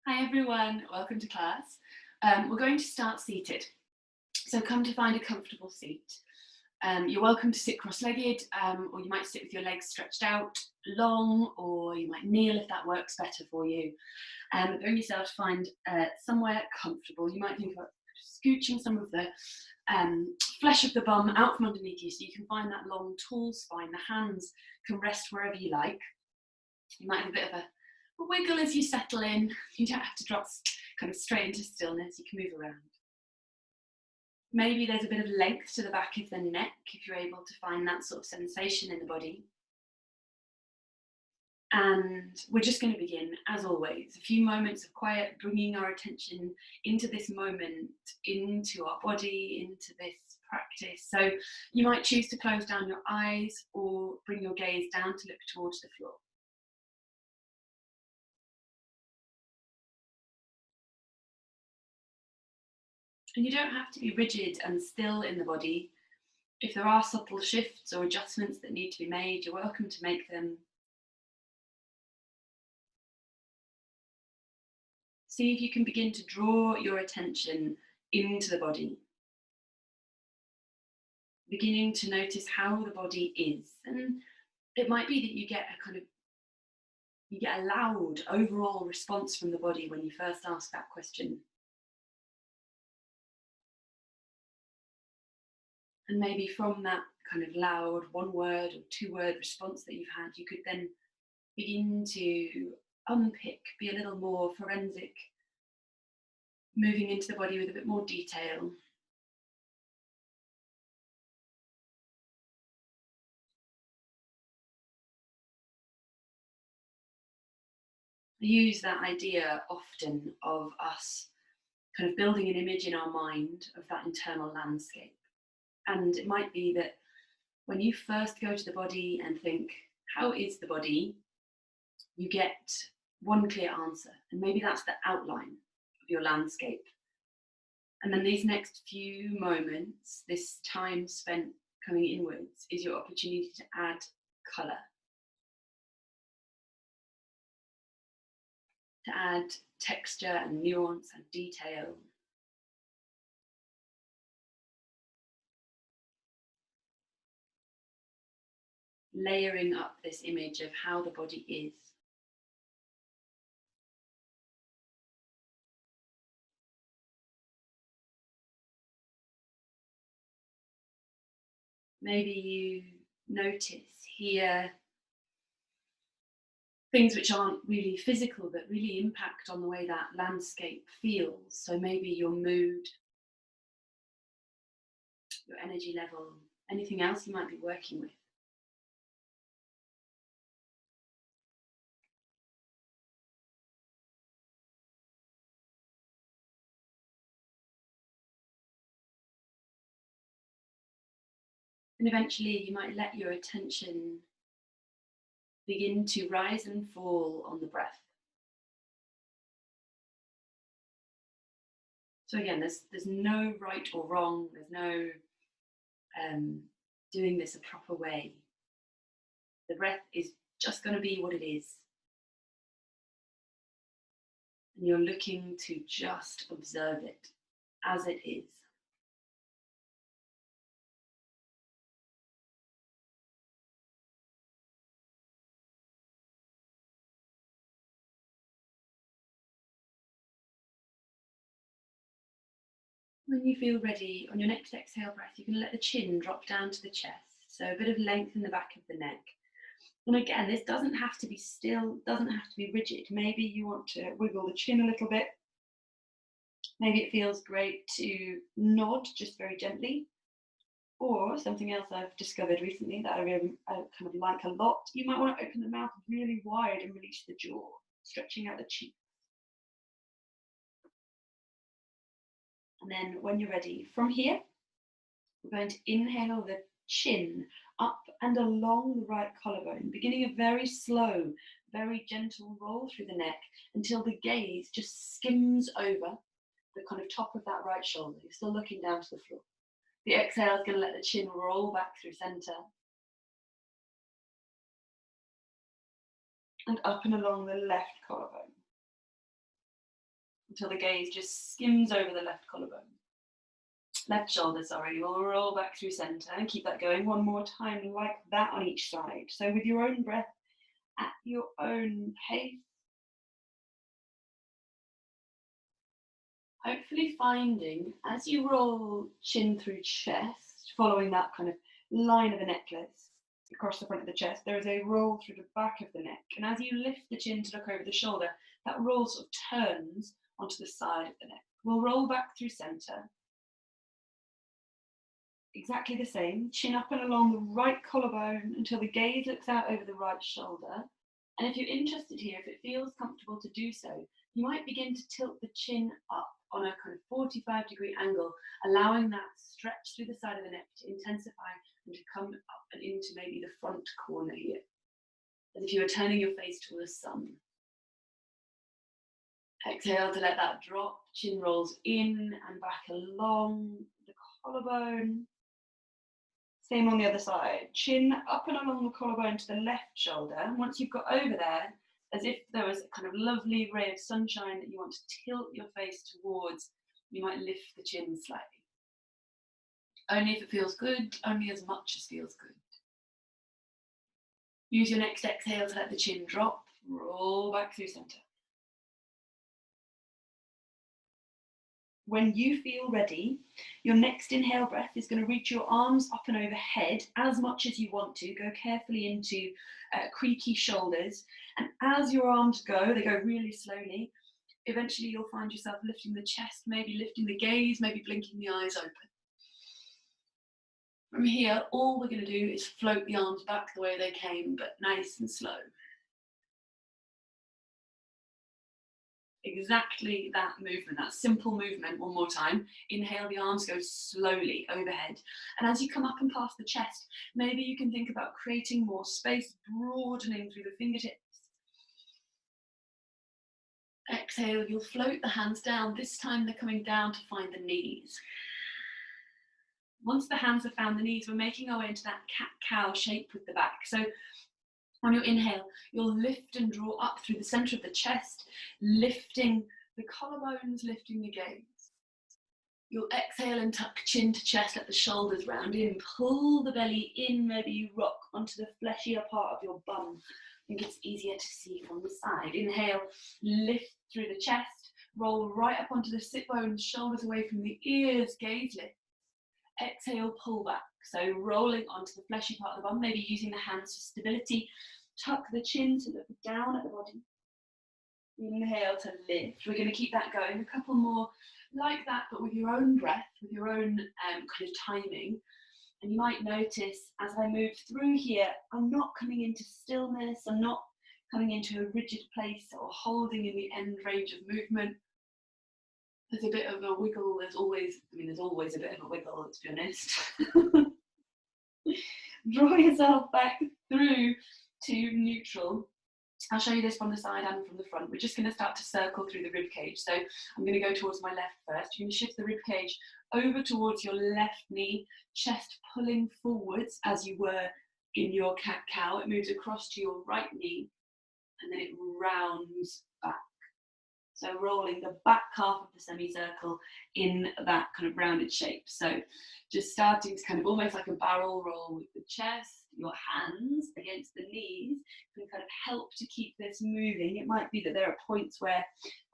Hi everyone, welcome to class. We're going to start seated. So come to find a comfortable seat. You're welcome to sit cross-legged, or you might sit with your legs stretched out long, or you might kneel if that works better for you. Bring yourself to find somewhere comfortable. You might think about scooching some of the flesh of the bum out from underneath you so you can find that long, tall spine. The hands can rest wherever you like. You might have a bit of a wiggle as you settle in. You don't have to drop kind of straight into stillness. You can move around. Maybe there's a bit of length to the back of the neck if you're able to find that sort of sensation in the body. And we're just going to begin, as always, a few moments of quiet, bringing our attention into this moment, into our body, into this practice. So you might choose to close down your eyes or bring your gaze down to look towards the floor. And you don't have to be rigid and still in the body. If there are subtle shifts or adjustments that need to be made, you're welcome to make them. See if you can begin to draw your attention into the body. Beginning to notice how the body is. And it might be that you get a loud overall response from the body when you first ask that question. And maybe from that kind of loud one-word or two-word response that you've had, you could then begin to unpick, be a little more forensic, moving into the body with a bit more detail. I use that idea often of us kind of building an image in our mind of that internal landscape. And it might be that when you first go to the body and think, how is the body? You get one clear answer. And maybe that's the outline of your landscape. And then these next few moments, this time spent coming inwards, is your opportunity to add colour. To add texture and nuance and detail. Layering up this image of how the body is. Maybe you notice, hear things which aren't really physical but really impact on the way that landscape feels. So maybe your mood, your energy level, anything else you might be working with. And eventually you might let your attention begin to rise and fall on the breath. So again, there's no right or wrong, there's no doing this a proper way. The breath is just going to be what it is. And you're looking to just observe it as it is. When you feel ready, on your next exhale breath, you can let the chin drop down to the chest. So a bit of length in the back of the neck. And again, this doesn't have to be still, doesn't have to be rigid. Maybe you want to wiggle the chin a little bit. Maybe it feels great to nod just very gently. Or something else I've discovered recently that I kind of like a lot, you might want to open the mouth really wide and release the jaw, stretching out the cheeks. And then when you're ready, from here, we're going to inhale the chin up and along the right collarbone, beginning a very slow, very gentle roll through the neck until the gaze just skims over the kind of top of that right shoulder. You're still looking down to the floor. The exhale is going to let the chin roll back through center. And up and along the left collarbone. until the gaze just skims over the left collarbone. Left shoulder, sorry. We'll roll back through center and keep that going one more time like that on each side. So with your own breath, at your own pace. Hopefully finding, as you roll chin through chest, following that kind of line of a necklace across the front of the chest, there is a roll through the back of the neck. And as you lift the chin to look over the shoulder, that roll sort of turns onto the side of the neck. We'll roll back through center. Exactly the same, chin up and along the right collarbone until the gaze looks out over the right shoulder. And if you're interested here, if it feels comfortable to do so, you might begin to tilt the chin up on a kind of 45-degree angle, allowing that stretch through the side of the neck to intensify and to come up and into maybe the front corner here, as if you were turning your face to the sun. Exhale to let that drop, chin rolls in and back along the collarbone. Same on the other side, chin up and along the collarbone to the left shoulder. Once you've got over there, as if there was a kind of lovely ray of sunshine that you want to tilt your face towards, you might lift the chin slightly. Only if it feels good, only as much as feels good. Use your next exhale to let the chin drop, roll back through center. When you feel ready, your next inhale breath is going to reach your arms up and overhead as much as you want to. Go carefully into creaky shoulders. And as your arms go, they go really slowly. Eventually you'll find yourself lifting the chest, maybe lifting the gaze, maybe blinking the eyes open. From here, all we're going to do is float the arms back the way they came, but nice and slow. Exactly that movement, that simple movement, one more time. Inhale, the arms go slowly overhead. And as you come up and past the chest, maybe you can think about creating more space, broadening through the fingertips. Exhale, you'll float the hands down. This time they're coming down to find the knees. Once the hands have found the knees, we're making our way into that cat-cow shape with the back. So on your inhale, you'll lift and draw up through the center of the chest, lifting the collarbones, lifting the gaze. You'll exhale and tuck chin to chest, let the shoulders round in, pull the belly in, maybe you rock onto the fleshier part of your bum. I think it's easier to see from the side. Inhale, lift through the chest, roll right up onto the sit bones, shoulders away from the ears, gaze lift. Exhale, pull back. So rolling onto the fleshy part of the bum, maybe using the hands for stability. Tuck the chin to look down at the body. Inhale to lift. We're going to keep that going. A couple more like that, but with your own breath, with your own kind of timing. And you might notice as I move through here, I'm not coming into stillness. I'm not coming into a rigid place or holding in the end range of movement. There's a bit of a wiggle. There's always a bit of a wiggle, let's be honest. Draw yourself back through to neutral. I'll show you this from the side and from the front. We're just going to start to circle through the rib cage. So I'm going to go towards my left first. You're going to shift the rib cage over towards your left knee, chest pulling forwards as you were in your cat-cow. It moves across to your right knee and then it rounds back. So rolling the back half of the semicircle in that kind of rounded shape. So just starting to kind of almost like a barrel roll with the chest, your hands against the knees can kind of help to keep this moving. It might be that there are points where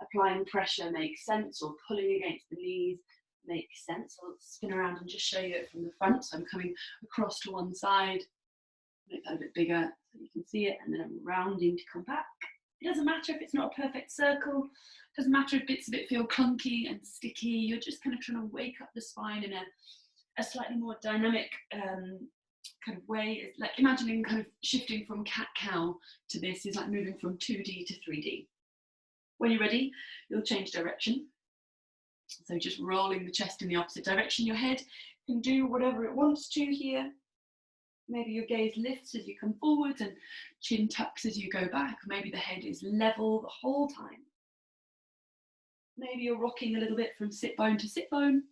applying pressure makes sense or pulling against the knees makes sense. I'll spin around and just show you it from the front. So I'm coming across to one side, make that a bit bigger so you can see it, and then I'm rounding to come back. It doesn't matter if it's not a perfect circle. It doesn't matter if bits of it feel clunky and sticky. You're just kind of trying to wake up the spine in a slightly more dynamic kind of way. It's like imagining kind of shifting from cat-cow to this is like moving from 2D to 3D. When you're ready, you'll change direction. So just rolling the chest in the opposite direction. Your head can do whatever it wants to here. Maybe your gaze lifts as you come forwards and chin tucks as you go back. Maybe the head is level the whole time. Maybe you're rocking a little bit from sit bone to sit bone.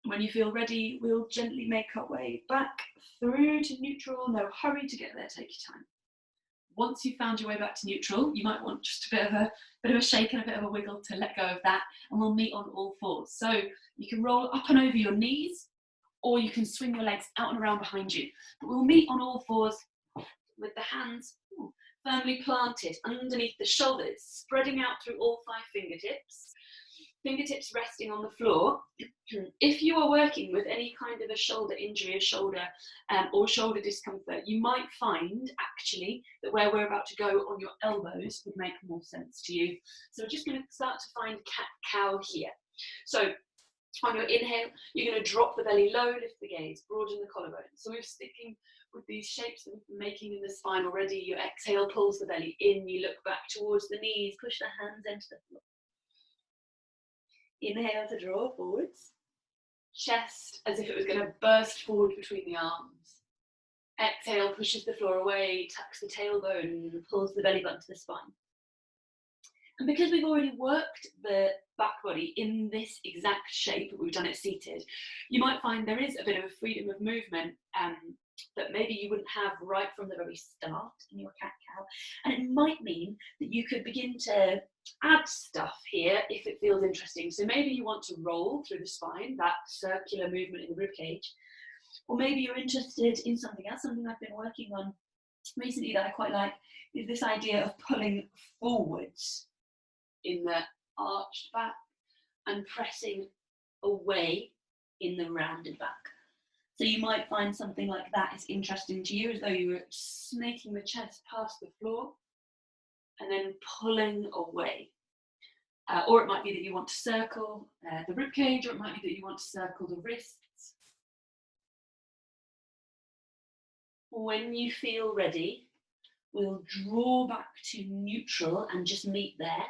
When you feel ready, we'll gently make our way back through to neutral. No hurry to get there, take your time. Once you've found your way back to neutral, you might want just a bit of a shake and a bit of a wiggle to let go of that, and we'll meet on all fours. So you can roll up and over your knees, or you can swing your legs out and around behind you. But we'll meet on all fours with the hands firmly planted underneath the shoulders, spreading out through all 5 fingertips. Fingertips resting on the floor. If you are working with any kind of a shoulder injury, a shoulder or shoulder discomfort, you might find actually that where we're about to go on your elbows would make more sense to you. So we're just going to start to find cat-cow here. So on your inhale, you're going to drop the belly low, lift the gaze, broaden the collarbone. So we're sticking with these shapes that we've been making in the spine already. Your exhale pulls the belly in, you look back towards the knees, push the hands into the floor. Inhale to draw forwards. Chest as if it was going to burst forward between the arms. Exhale pushes the floor away, tucks the tailbone, pulls the belly button to the spine. And because we've already worked the back body in this exact shape, we've done it seated, you might find there is a bit of a freedom of movement that maybe you wouldn't have right from the very start in your cat-cow. And it might mean that you could begin to add stuff here if it feels interesting. So maybe you want to roll through the spine, that circular movement in the ribcage. Or maybe you're interested in something else, something I've been working on recently that I quite like, is this idea of pulling forwards in the arched back and pressing away in the rounded back. So you might find something like that is interesting to you, as though you were snaking the chest past the floor and then pulling away. Or it might be that you want to circle the ribcage, or it might be that you want to circle the wrists. When you feel ready, we'll draw back to neutral and just meet there.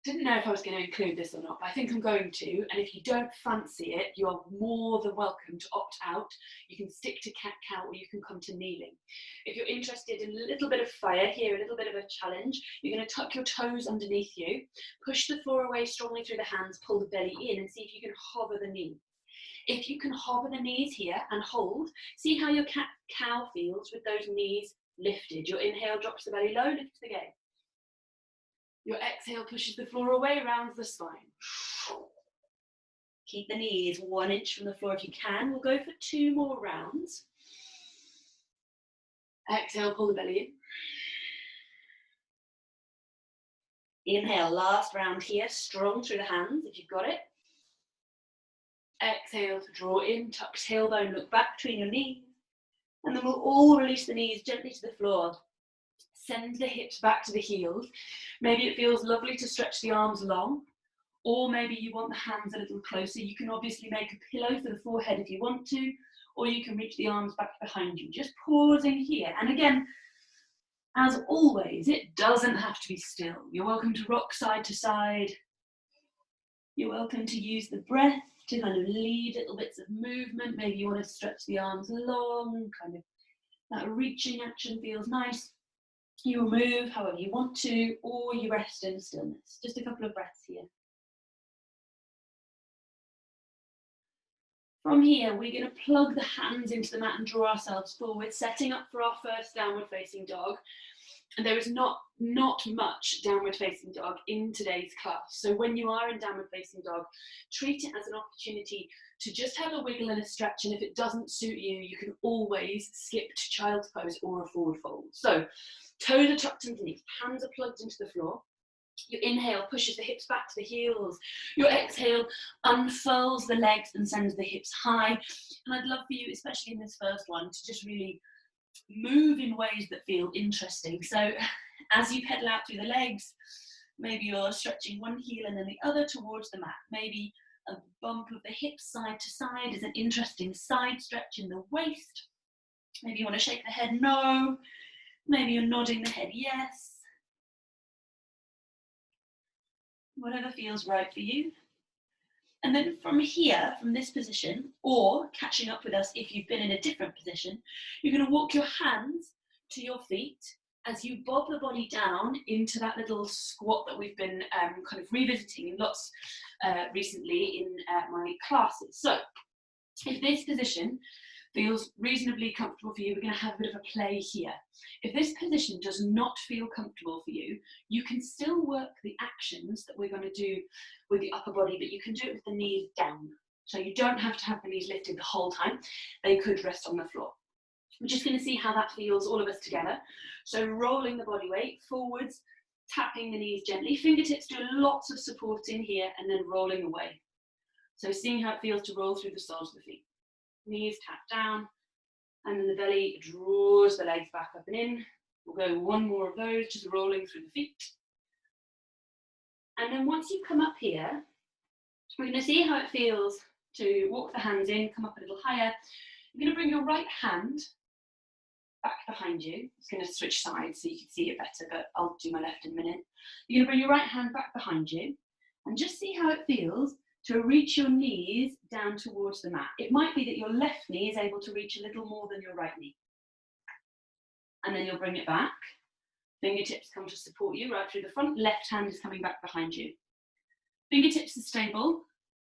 Didn't know if I was going to include this or not, but I think I'm going to. And if you don't fancy it, you are more than welcome to opt out. You can stick to cat-cow, or you can come to kneeling. If you're interested in a little bit of fire here, a little bit of a challenge, you're going to tuck your toes underneath you, push the floor away strongly through the hands, pull the belly in, and see if you can hover the knee. If you can hover the knees here and hold, see how your cat-cow feels with those knees lifted. Your inhale drops the belly low, lifts the gaze. Your exhale pushes the floor away, rounds the spine. Keep the knees 1 inch from the floor if you can. We'll go for 2 more rounds. Exhale, pull the belly in. Inhale, last round here, strong through the hands if you've got it. Exhale to draw in, tuck tailbone, look back between your knees. And then we'll all release the knees gently to the floor. Send the hips back to the heels. Maybe it feels lovely to stretch the arms long, or maybe you want the hands a little closer. You can obviously make a pillow for the forehead if you want to, or you can reach the arms back behind you. Just pausing here. And again, as always, it doesn't have to be still. You're welcome to rock side to side. You're welcome to use the breath to kind of lead little bits of movement. Maybe you want to stretch the arms long, kind of that reaching action feels nice. You move however you want to, or you rest in stillness. Just a couple of breaths here. From here, we're going to plug the hands into the mat and draw ourselves forward, setting up for our first downward facing dog. And there is not much downward facing dog in today's class. So when you are in downward facing dog, treat it as an opportunity to just have a wiggle and a stretch. And if it doesn't suit you, you can always skip to child's pose or a forward fold. So toes are tucked underneath, hands are plugged into the floor. Your inhale pushes the hips back to the heels. Your exhale unfurls the legs and sends the hips high. And I'd love for you, especially in this first one, to just really move in ways that feel interesting. So as you pedal out through the legs, maybe you're stretching one heel and then the other towards the mat. Maybe a bump of the hips side to side is an interesting side stretch in the waist. Maybe you want to shake the head no. Maybe you're nodding the head yes. Whatever feels right for you. And then from here, from this position, or catching up with us if you've been in a different position, you're going to walk your hands to your feet as you bob the body down into that little squat that we've been kind of revisiting in lots recently in my classes. So in this position, feels reasonably comfortable for you, we're going to have a bit of a play here. If this position does not feel comfortable for you, you can still work the actions that we're going to do with the upper body, but you can do it with the knees down. So you don't have to have the knees lifted the whole time. They could rest on the floor. We're just going to see how that feels, all of us together. So rolling the body weight forwards, tapping the knees gently. Fingertips do lots of support in here and then rolling away. So seeing how it feels to roll through the soles of the feet. Knees tap down, and then the belly draws the legs back up and in. We'll go one more of those, just rolling through the feet. And then once you come up here, we're going to see how it feels to walk the hands in, come up a little higher. You're going to bring your right hand back behind you. It's going to switch sides so you can see it better, but I'll do my left in a minute. You're going to bring your right hand back behind you and just see how it feels to reach your knees down towards the mat. It might be that your left knee is able to reach a little more than your right knee. And then you'll bring it back. Fingertips come to support you right through the front. Left hand is coming back behind you. Fingertips are stable.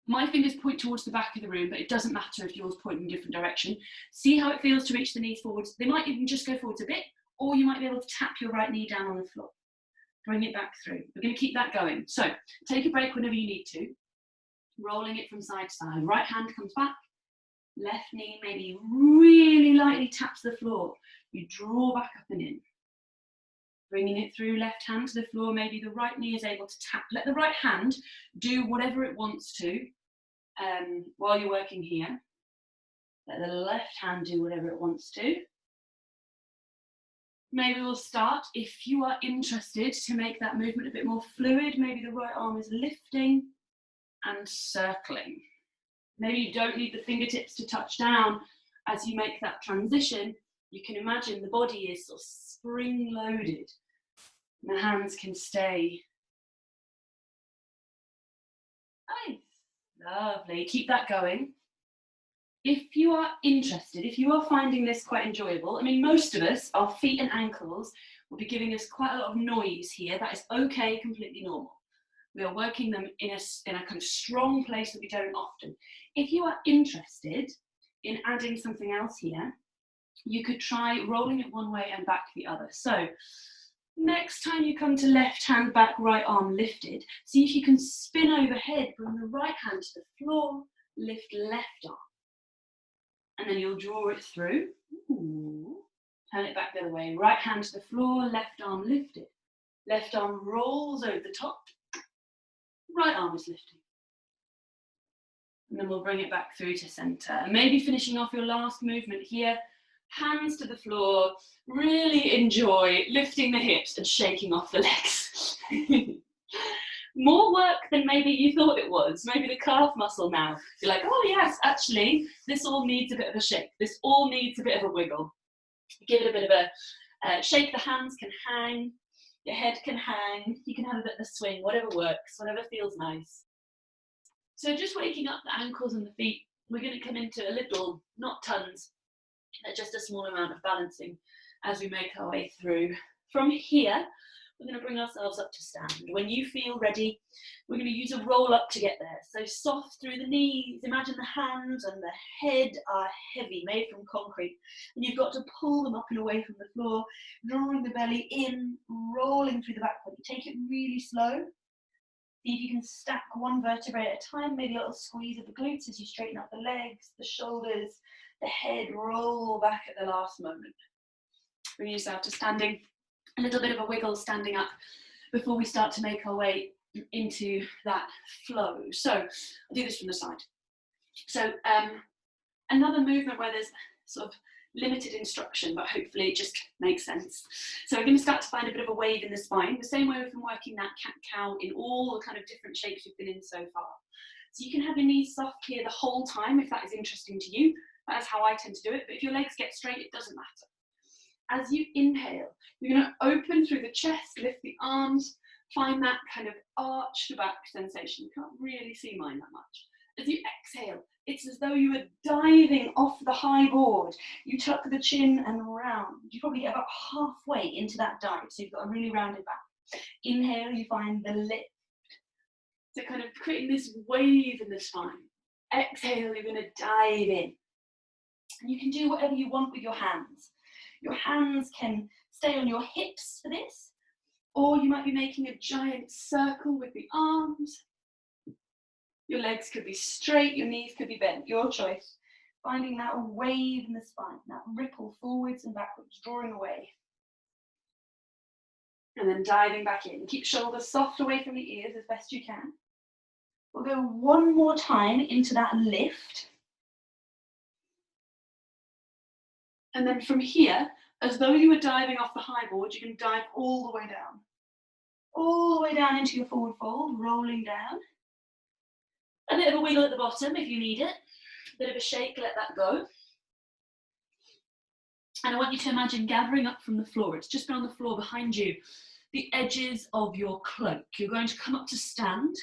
My fingers point towards the back of the room, but it doesn't matter if yours point in a different direction. See how it feels to reach the knees forwards. They might even just go forwards a bit, or you might be able to tap your right knee down on the floor. Bring it back through. We're going to keep that going. So take a break whenever you need to. Rolling it from side to side. Right hand comes back. Left knee maybe really lightly taps the floor. You draw back up and in. Bringing it through, left hand to the floor. Maybe the right knee is able to tap. Let the right hand do whatever it wants to while you're working here. Let the left hand do whatever it wants to. Maybe we'll start, if you are interested, to make that movement a bit more fluid. Maybe the right arm is lifting and circling. Maybe you don't need the fingertips to touch down as you make that transition. You can imagine the body is sort of spring-loaded. The hands can stay. Nice, lovely. Keep that going. If you are interested, if you are finding this quite enjoyable, I mean, most of us, our feet and ankles will be giving us quite a lot of noise here. That is okay, completely normal. We are working them in a kind of strong place that we don't often. If you are interested in adding something else here, you could try rolling it one way and back the other. So next time you come to left hand back, right arm lifted, see if you can spin overhead, bring the right hand to the floor, lift left arm. And then you'll draw it through. Ooh. Turn it back the other way. Right hand to the floor, left arm lifted. Left arm rolls over the top. Right arm is lifting. And then we'll bring it back through to center. And maybe finishing off your last movement here. Hands to the floor. Really enjoy lifting the hips and shaking off the legs. More work than maybe you thought it was. Maybe the calf muscle now. You're like, oh yes, actually, this all needs a bit of a shake. This all needs a bit of a wiggle. Give it a bit of a shake. The hands can hang. Your head can hang. You can have a bit of a swing, whatever works, whatever feels nice. So just waking up the ankles and the feet. We're going to come into a little, not tons, just a small amount of balancing as we make our way through. From here, we're going to bring ourselves up to stand. When you feel ready, we're going to use a roll up to get there. So soft through the knees. Imagine the hands and the head are heavy, made from concrete. And you've got to pull them up and away from the floor, drawing the belly in, rolling through the back foot. You take it really slow. See if you can stack one vertebrae at a time, maybe a little squeeze of the glutes as you straighten up the legs, the shoulders, the head, roll back at the last moment. Bring yourself to standing. A little bit of a wiggle standing up before we start to make our way into that flow. So I'll do this from the side. So another movement where there's sort of limited instruction, but hopefully it just makes sense. So we're going to start to find a bit of a wave in the spine, the same way we've been working that cat-cow in all the kind of different shapes we've been in so far. So you can have your knees soft here the whole time if that is interesting to you. That's how I tend to do it, but if your legs get straight, it doesn't matter. As you inhale, you're going to open through the chest, lift the arms, find that kind of arched back sensation. You can't really see mine that much. As you exhale, it's as though you were diving off the high board. You tuck the chin and round. You probably get about halfway into that dive, so you've got a really rounded back. Inhale, you find the lift. So kind of creating this wave in the spine. Exhale, you're going to dive in. And you can do whatever you want with your hands. Your hands can stay on your hips for this, or you might be making a giant circle with the arms. Your legs could be straight, your knees could be bent, your choice. Finding that wave in the spine, that ripple forwards and backwards, drawing away. And then diving back in. Keep shoulders soft away from the ears as best you can. We'll go one more time into that lift. And then from here, as though you were diving off the high board, you can dive all the way down. All the way down into your forward fold, rolling down. A bit of a wiggle at the bottom if you need it. A bit of a shake, let that go. And I want you to imagine gathering up from the floor. It's just been on the floor behind you, the edges of your cloak. You're going to come up to stand.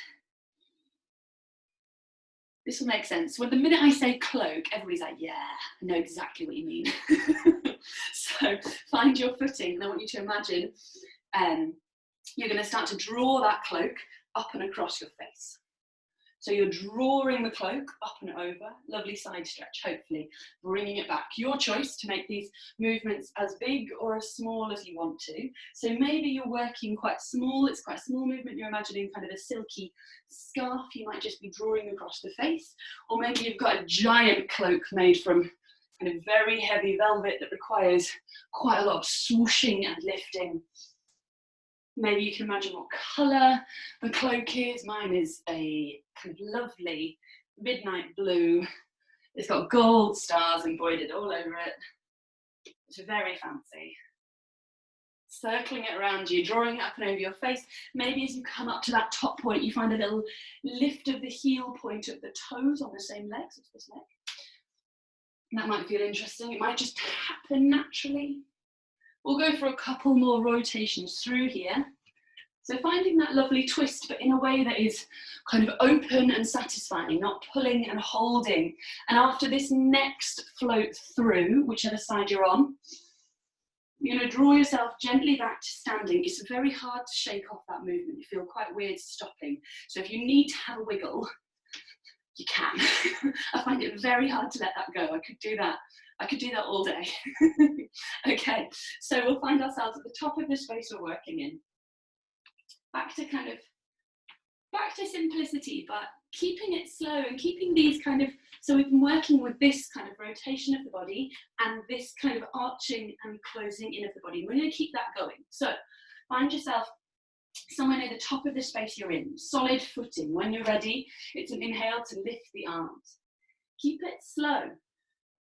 This will make sense. Well, the minute I say cloak, everybody's like, yeah, I know exactly what you mean. So find your footing, and I want you to imagine you're going to start to draw that cloak up and across your face. So you're drawing the cloak up and over, lovely side stretch, hopefully, bringing it back. Your choice to make these movements as big or as small as you want to. So maybe you're working quite small, it's quite a small movement, you're imagining kind of a silky scarf you might just be drawing across the face, or maybe you've got a giant cloak made from kind of very heavy velvet that requires quite a lot of swooshing and lifting. Maybe you can imagine what colour the cloak is. Mine is a kind of lovely midnight blue. It's got gold stars embroidered all over it. It's very fancy. Circling it around you, drawing it up and over your face. Maybe as you come up to that top point, you find a little lift of the heel point of the toes on the same legs as this leg. And that might feel interesting. It might just happen naturally. We'll go for a couple more rotations through here. So finding that lovely twist, but in a way that is kind of open and satisfying, not pulling and holding. And after this next float through, whichever side you're on, you're going to draw yourself gently back to standing. It's very hard to shake off that movement. You feel quite weird stopping. So if you need to have a wiggle, you can. I find it very hard to let that go. I could do that all day. Okay, so we'll find ourselves at the top of the space we're working in. Back to simplicity, but keeping it slow and keeping these kind of, so we've been working with this kind of rotation of the body and this kind of arching and closing in of the body. We're going to keep that going. So find yourself somewhere near the top of the space you're in, solid footing. When you're ready, it's an inhale to lift the arms. Keep it slow.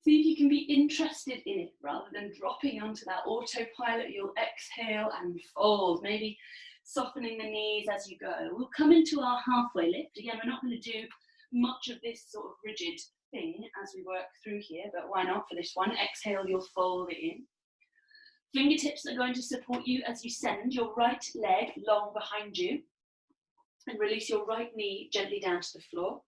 See if you can be interested in it rather than dropping onto that autopilot. You'll exhale and fold, maybe softening the knees as you go. We'll come into our halfway lift. Again, we're not going to do much of this sort of rigid thing as we work through here, but why not for this one? Exhale, you'll fold it in. Fingertips are going to support you as you send your right leg long behind you and release your right knee gently down to the floor.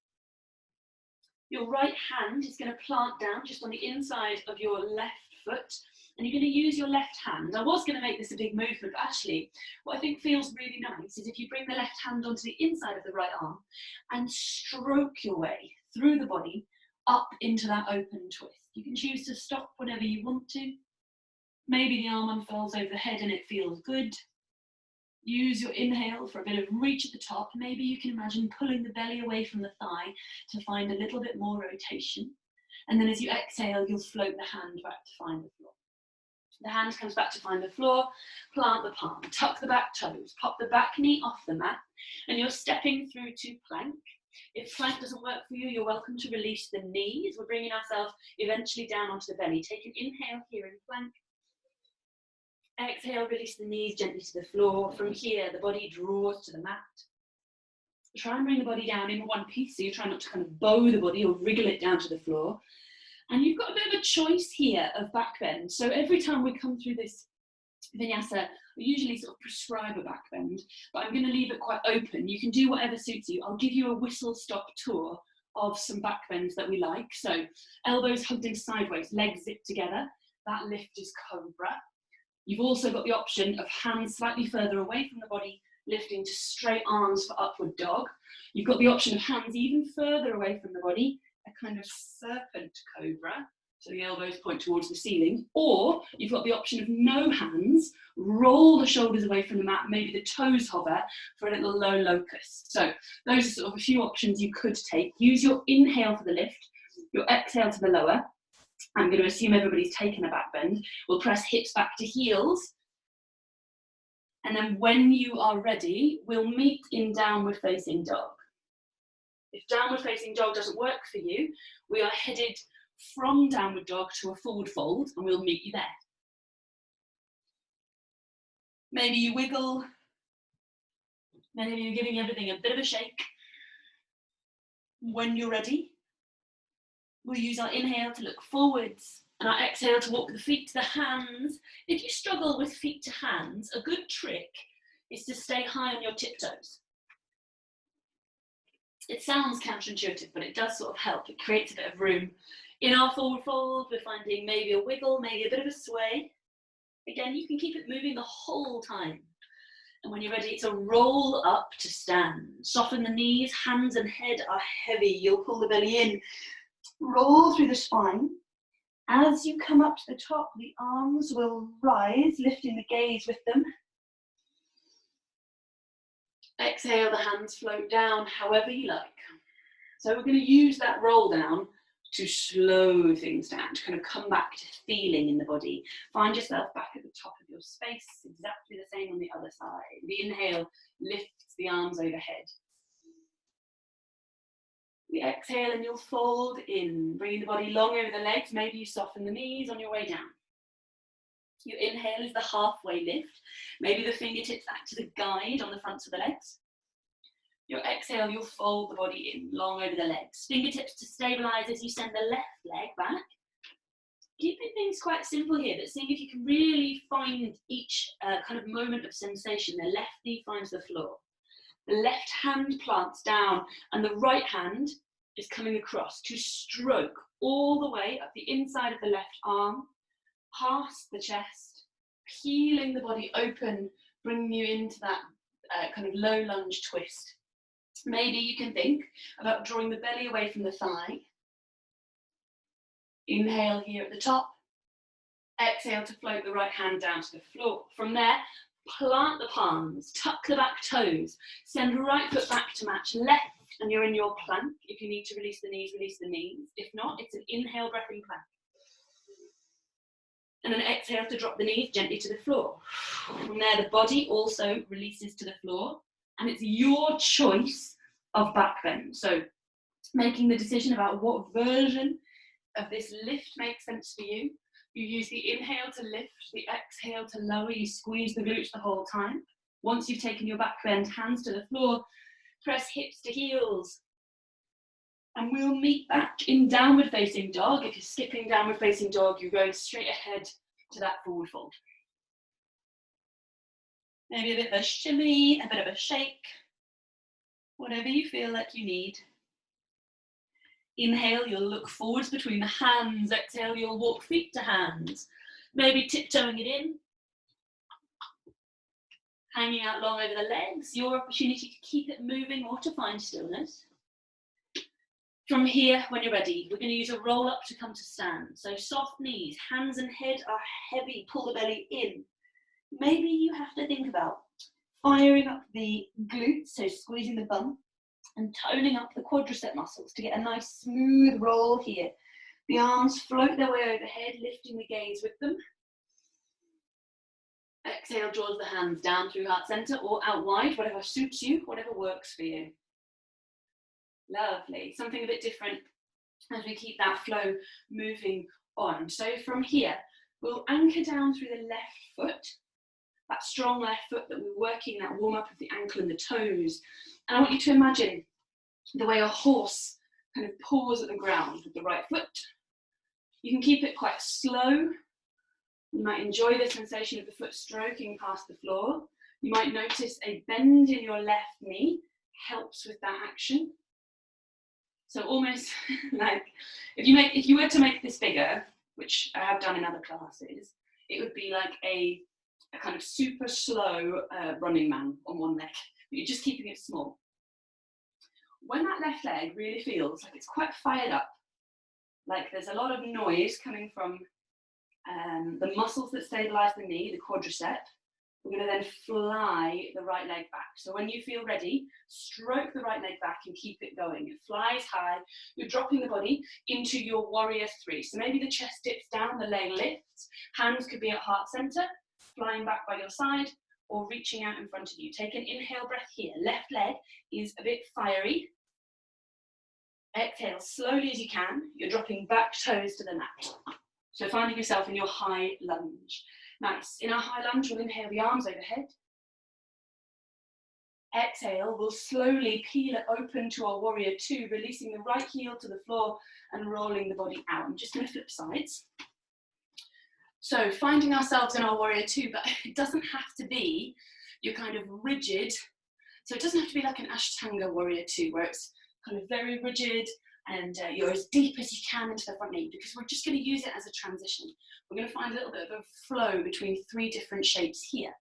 Your right hand is going to plant down just on the inside of your left foot, and you're going to use your left hand. I was going to make this a big movement, but actually what I think feels really nice is if you bring the left hand onto the inside of the right arm and stroke your way through the body up into that open twist. You can choose to stop whenever you want to. Maybe the arm unfolds over the head and it feels good. Use your inhale for a bit of reach at the top. Maybe you can imagine pulling the belly away from the thigh to find a little bit more rotation. And then as you exhale, you'll float the hand back to find the floor. The hand comes back to find the floor, plant the palm, tuck the back toes, pop the back knee off the mat, and you're stepping through to plank. If plank doesn't work for you, you're welcome to release the knees. We're bringing ourselves eventually down onto the belly. Take an inhale here in plank. Exhale, release the knees gently to the floor. From here, the body draws to the mat. Try and bring the body down in one piece, so you try not to kind of bow the body or wriggle it down to the floor. And you've got a bit of a choice here of back bend. So every time we come through this vinyasa, we usually sort of prescribe a back bend, but I'm going to leave it quite open. You can do whatever suits you. I'll give you a whistle-stop tour of some back bends that we like. So elbows hugged in sideways, legs zipped together. That lift is cobra. You've also got the option of hands slightly further away from the body, lifting to straight arms for upward dog. You've got the option of hands even further away from the body, a kind of serpent cobra. So the elbows point towards the ceiling, or you've got the option of no hands, roll the shoulders away from the mat, maybe the toes hover for a little low locust. So those are sort of a few options you could take. Use your inhale for the lift, your exhale to the lower. I'm going to assume everybody's taken a back bend. We'll press hips back to heels. And then when you are ready, we'll meet in downward facing dog. If downward facing dog doesn't work for you, we are headed from downward dog to a forward fold, and we'll meet you there. Maybe you wiggle, maybe you're giving everything a bit of a shake. When you're ready, we'll use our inhale to look forwards and our exhale to walk the feet to the hands. If you struggle with feet to hands, a good trick is to stay high on your tiptoes. It sounds counterintuitive, but it does sort of help. It creates a bit of room. In our forward fold, we're finding maybe a wiggle, maybe a bit of a sway. Again, you can keep it moving the whole time. And when you're ready, it's a roll up to stand. Soften the knees, hands and head are heavy. You'll pull the belly in. Roll through the spine. As you come up to the top, the arms will rise, lifting the gaze with them. Exhale, the hands float down however you like. So we're going to use that roll down to slow things down, to kind of come back to feeling in the body. Find yourself back at the top of your space, exactly the same on the other side. The inhale lifts the arms overhead. The exhale and you'll fold in, bringing the body long over the legs. Maybe you soften the knees on your way down. Your inhale is the halfway lift. Maybe the fingertips act as a guide on the fronts of the legs. Your exhale, you'll fold the body in, long over the legs. Fingertips to stabilize as you send the left leg back. Keeping things quite simple here, but seeing if you can really find each kind of moment of sensation. The left knee finds the floor. The left hand plants down, and the right hand is coming across to stroke all the way up the inside of the left arm, past the chest, peeling the body open, bringing you into that kind of low lunge twist. Maybe you can think about drawing the belly away from the thigh. Inhale here at the top. Exhale to float the right hand down to the floor. From there, plant the palms, tuck the back toes, send right foot back to match left, and you're in your plank. If you need to release the knees, release the knees. If not, it's an inhale, breath in plank. And then exhale to drop the knees gently to the floor. From there, the body also releases to the floor, and it's your choice of back bend. So making the decision about what version of this lift makes sense for you. You use the inhale to lift, the exhale to lower. You squeeze the glutes the whole time. Once you've taken your back bend, hands to the floor, press hips to heels. And we'll meet back in downward facing dog. If you're skipping downward facing dog, you're going straight ahead to that forward fold. Maybe a bit of a shimmy, a bit of a shake, whatever you feel like you need. Inhale, you'll look forwards between the hands. Exhale, you'll walk feet to hands. Maybe tiptoeing it in. Hanging out long over the legs. Your opportunity to keep it moving or to find stillness. From here, when you're ready, we're going to use a roll up to come to stand. So soft knees, hands and head are heavy. Pull the belly in. Maybe you have to think about firing up the glutes, so squeezing the bum, and toning up the quadricep muscles to get a nice smooth roll here. The arms float their way overhead, lifting the gaze with them. Exhale draws the hands down through heart center or out wide, whatever suits you, whatever works for you. Lovely. Something a bit different as we keep that flow moving on. So from here, we'll anchor down through the left foot, that strong left foot that we're working, that warm up of the ankle and the toes. And I want you to imagine the way a horse kind of paws at the ground with the right foot. You can keep it quite slow. You might enjoy the sensation of the foot stroking past the floor. You might notice a bend in your left knee helps with that action. So almost like if you were to make this bigger, which I have done in other classes, it would be like a kind of super slow running man on one leg, but you're just keeping it small. When that left leg really feels like it's quite fired up, like there's a lot of noise coming from the muscles that stabilize the knee, the quadricep. We're going to then fly the right leg back. So when you feel ready, stroke the right leg back and keep it going. It flies high. You're dropping the body into your warrior three. So maybe the chest dips down, the leg lifts. Hands could be at heart center, flying back by your side, or reaching out in front of you. Take an inhale breath here. Left leg is a bit fiery. Exhale slowly as you can. You're dropping back toes to the mat. So finding yourself in your high lunge. Nice. In our high lunge, we'll inhale the arms overhead. Exhale, we'll slowly peel it open to our warrior two, releasing the right heel to the floor and rolling the body out. I'm just going to flip sides. So finding ourselves in our warrior two, but it doesn't have to be your kind of rigid. So it doesn't have to be like an Ashtanga warrior two, where it's kind of very rigid and you're as deep as you can into the front knee, because we're just going to use it as a transition. We're going to find a little bit of a flow between three different shapes here.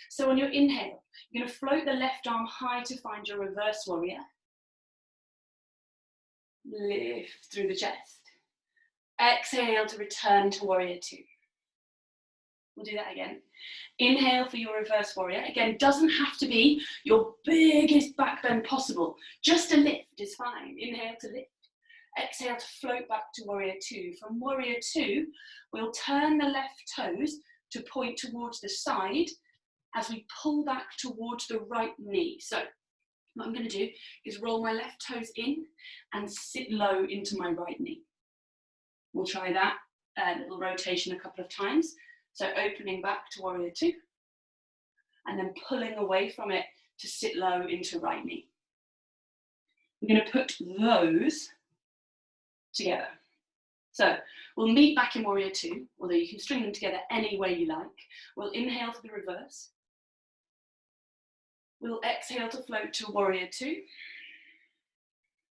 So on your inhale, you're going to float the left arm high to find your reverse warrior. Lift through the chest. Exhale to return to warrior two. We'll do that again. Inhale for your reverse warrior. Again, doesn't have to be your biggest back bend possible. Just a lift is fine. Inhale to lift. Exhale to float back to warrior two. From warrior two, we'll turn the left toes to point towards the side as we pull back towards the right knee. So what I'm going to do is roll my left toes in and sit low into my right knee. We'll try that little rotation a couple of times. So opening back to warrior two and then pulling away from it to sit low into right knee. We're going to put those together. So we'll meet back in warrior two, although you can string them together any way you like. We'll inhale to the reverse. We'll exhale to float to warrior two.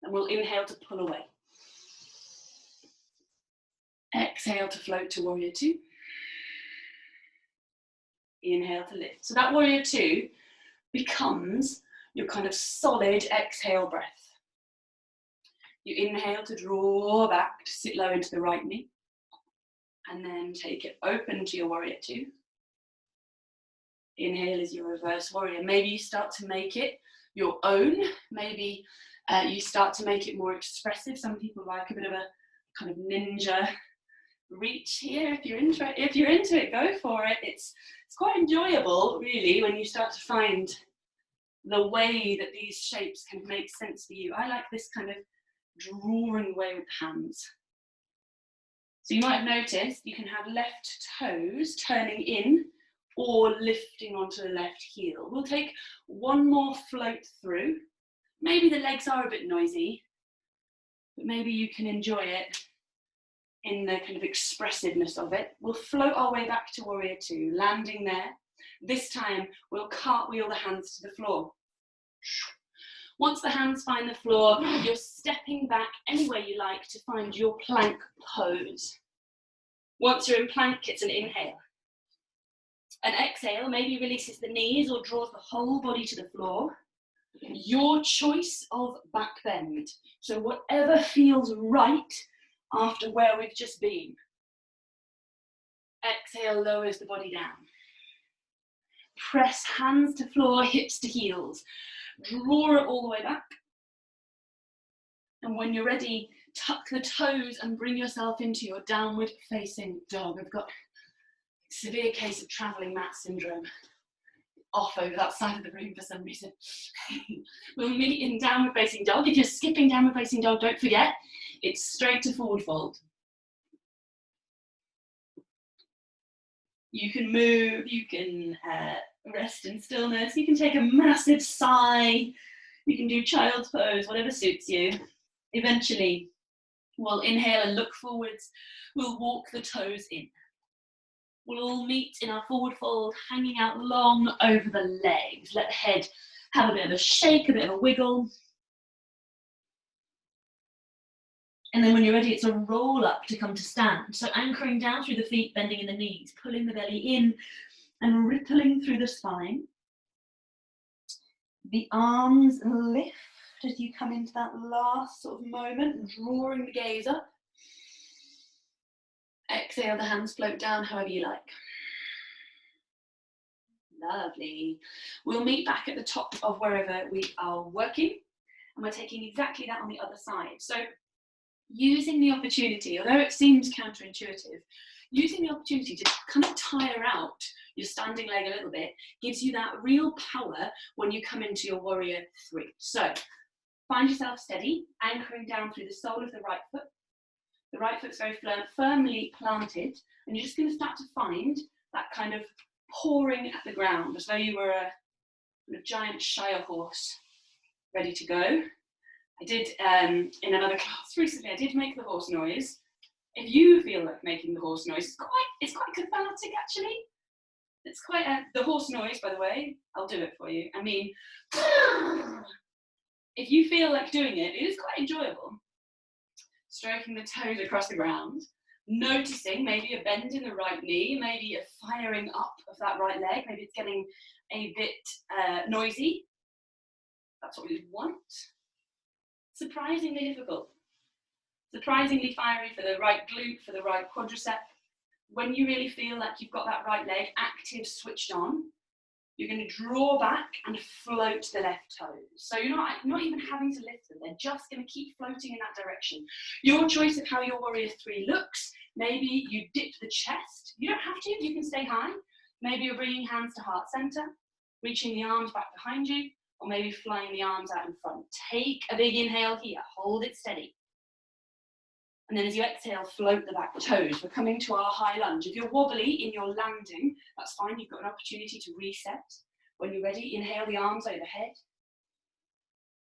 And we'll inhale to pull away. Exhale to float to warrior two. Inhale to lift. So that warrior two becomes your kind of solid exhale breath. You inhale to draw back to sit low into the right knee, and then take it open to your warrior two. Inhale is your reverse warrior. Maybe you start to make it your own. Maybe you start to make it more expressive. Some people like a bit of a kind of ninja reach here. If you're into it, go for it. It's quite enjoyable, really, when you start to find the way that these shapes can make sense for you. I like this kind of drawing away with the hands. So you might have noticed you can have left toes turning in or lifting onto the left heel. We'll take one more float through. Maybe the legs are a bit noisy, but maybe you can enjoy it in the kind of expressiveness of it. We'll float our way back to warrior two, landing there. This time we'll cartwheel the hands to the floor. Once the hands find the floor, you're stepping back any way you like to find your plank pose. Once you're in plank, it's an inhale. An exhale maybe releases the knees or draws the whole body to the floor. Your choice of back bend. So whatever feels right after where we've just been. Exhale lowers the body down. Press hands to floor, hips to heels. Draw it all the way back. And when you're ready, tuck the toes and bring yourself into your downward facing dog. I've got a severe case of travelling mat syndrome off over that side of the room for some reason. We'll meet in downward facing dog. If you're skipping downward facing dog, don't forget, it's straight to forward fold. You can move, you can rest in stillness, you can take a massive sigh, you can do child's pose, whatever suits you. Eventually, we'll inhale and look forwards, we'll walk the toes in. We'll all meet in our forward fold, hanging out long over the legs. Let the head have a bit of a shake, a bit of a wiggle. And then when you're ready, it's a roll up to come to stand. So anchoring down through the feet, bending in the knees, pulling the belly in and rippling through the spine. The arms lift as you come into that last sort of moment, drawing the gaze up. Exhale, the hands float down however you like. Lovely. We'll meet back at the top of wherever we are working, and we're taking exactly that on the other side. So using the opportunity, although it seems counterintuitive, using the opportunity to kind of tire out your standing leg a little bit gives you that real power when you come into your warrior 3. So find yourself steady, anchoring down through the sole of the right foot. The right foot's very firmly planted, and you're just going to start to find that kind of pouring at the ground, as though you were a giant Shire horse ready to go. I did, in another class recently, I did make the horse noise. If you feel like making the horse noise, it's quite cathartic actually. It's quite the horse noise, by the way, I'll do it for you. I mean, if you feel like doing it, it is quite enjoyable. Stroking the toes across the ground, noticing maybe a bend in the right knee, maybe a firing up of that right leg, maybe it's getting a bit noisy. That's what we want. Surprisingly difficult. Surprisingly fiery for the right glute, for the right quadricep. When you really feel like you've got that right leg active, switched on, you're going to draw back and float the left toes. So you're not even having to lift them. They're just going to keep floating in that direction. Your choice of how your warrior 3 looks. Maybe you dip the chest. You don't have to. You can stay high. Maybe you're bringing hands to heart center, reaching the arms back behind you, or maybe flying the arms out in front. Take a big inhale here. Hold it steady. And then as you exhale, float the back toes. We're coming to our high lunge. If you're wobbly in your landing, that's fine. You've got an opportunity to reset. When you're ready, inhale the arms overhead.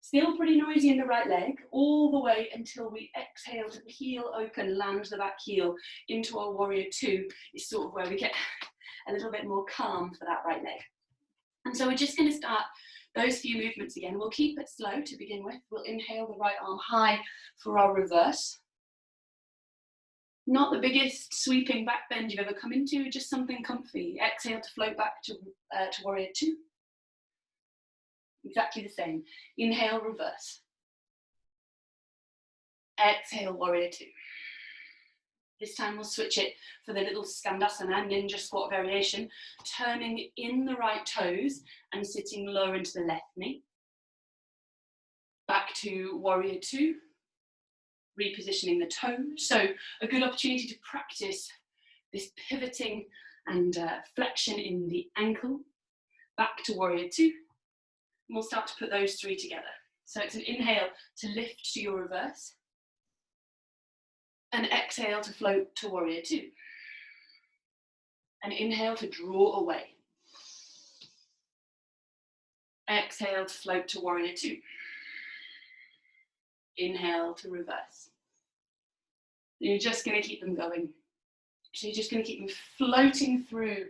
Still pretty noisy in the right leg, all the way until we exhale to the heel open, land the back heel into our warrior 2 is sort of where we get a little bit more calm for that right leg. And so we're just going to start those few movements again. We'll keep it slow to begin with. We'll inhale the right arm high for our reverse. Not the biggest sweeping back bend you've ever come into, just something comfy. Exhale to float back to warrior 2. Exactly the same. Inhale, reverse. Exhale, warrior 2. This time we'll switch it for the little Skandasana, ninja squat variation, turning in the right toes and sitting lower into the left knee. Back to warrior 2. Repositioning the toes. So a good opportunity to practice this pivoting and flexion in the ankle. Back to warrior 2. And we'll start to put those 3 together. So it's an inhale to lift to your reverse. An exhale to float to warrior 2. An inhale to draw away. Exhale to float to warrior 2. Inhale to reverse. You're just going to keep them going. So you're just going to keep them floating through